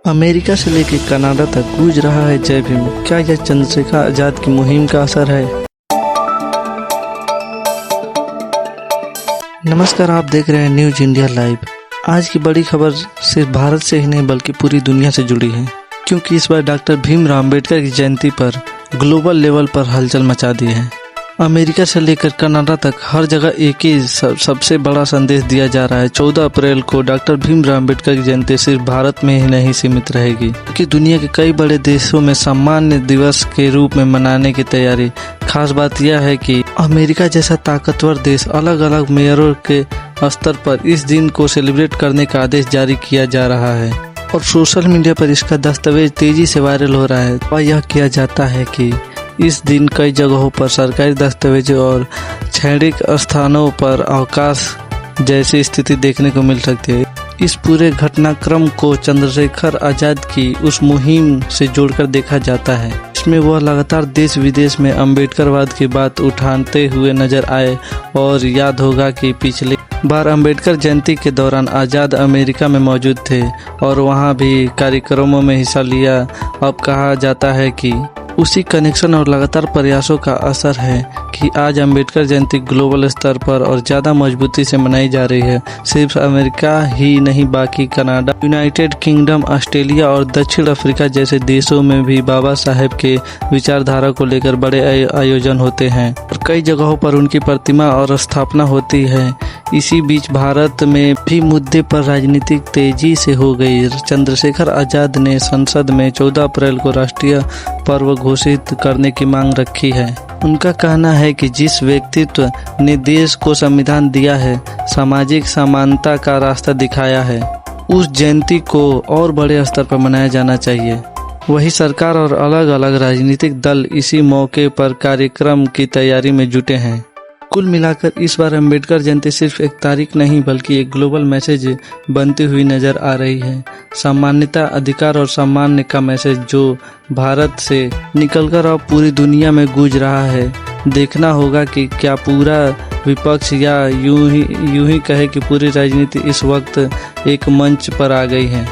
America से लेकर Canada तक गूंज रहा है जय भीम। क्या यह चंद्रशेखर आजाद की मुहिम का असर है? नमस्कार, आप देख रहे हैं न्यूज इंडिया लाइव। आज की बड़ी खबर सिर्फ भारत से ही नहीं बल्कि पूरी दुनिया से जुड़ी है, क्योंकि इस बार डॉक्टर भीमराव अम्बेडकर की जयंती पर ग्लोबल लेवल पर हलचल मचा दी है। अमेरिका से लेकर कनाडा तक हर जगह एक ही सबसे बड़ा संदेश दिया जा रहा है। 14 अप्रैल को डॉक्टर भीमराव अम्बेडकर की जयंती सिर्फ भारत में ही नहीं सीमित रहेगी, क्योंकि दुनिया के कई बड़े देशों में सामान्य दिवस के रूप में मनाने की तैयारी। खास बात यह है कि अमेरिका जैसा ताकतवर देश अलग अलग मेयरों के स्तर पर इस दिन को सेलिब्रेट करने का आदेश जारी किया जा रहा है और सोशल मीडिया पर इसका दस्तावेज तेजी से वायरल हो रहा है। और यह किया जाता है कि इस दिन कई जगहों पर सरकारी दस्तावेजों और शैक्षणिक स्थानों पर अवकाश जैसी स्थिति देखने को मिल सकती है। इस पूरे घटनाक्रम को चंद्रशेखर आजाद की उस मुहिम से जोड़कर देखा जाता है। इसमें वह लगातार देश विदेश में अम्बेडकरवाद की बात उठाते हुए नजर आए। और याद होगा कि पिछले बार अम्बेडकर जयंती के दौरान आज़ाद अमेरिका में मौजूद थे और वहां भी कार्यक्रमों में हिस्सा लिया। अब कहा जाता है कि उसी कनेक्शन और लगातार प्रयासों का असर है कि आज अम्बेडकर जयंती ग्लोबल स्तर पर और ज़्यादा मजबूती से मनाई जा रही है। सिर्फ अमेरिका ही नहीं, बाकी कनाडा, यूनाइटेड किंगडम, ऑस्ट्रेलिया और दक्षिण अफ्रीका जैसे देशों में भी बाबा साहेब के विचारधारा को लेकर बड़े आयोजन होते हैं और कई जगहों पर उनकी प्रतिमा और स्थापना होती है। इसी बीच भारत में भी मुद्दे पर राजनीतिक तेजी से हो गई। चंद्रशेखर आजाद ने संसद में 14 अप्रैल को राष्ट्रीय पर्व घोषित करने की मांग रखी है। उनका कहना है कि जिस व्यक्तित्व ने देश को संविधान दिया है, सामाजिक समानता का रास्ता दिखाया है, उस जयंती को और बड़े स्तर पर मनाया जाना चाहिए। वही सरकार और अलग अलग राजनीतिक दल इसी मौके पर कार्यक्रम की तैयारी में जुटे हैं। कुल मिलाकर इस बार अम्बेडकर जयंती सिर्फ एक तारीख नहीं बल्कि एक ग्लोबल मैसेज बनती हुई नजर आ रही है। सामान्यता, अधिकार और सम्मान का मैसेज जो भारत से निकलकर अब पूरी दुनिया में गूंज रहा है। देखना होगा कि क्या पूरा विपक्ष या यूं ही कहे कि पूरी राजनीति इस वक्त एक मंच पर आ गई है।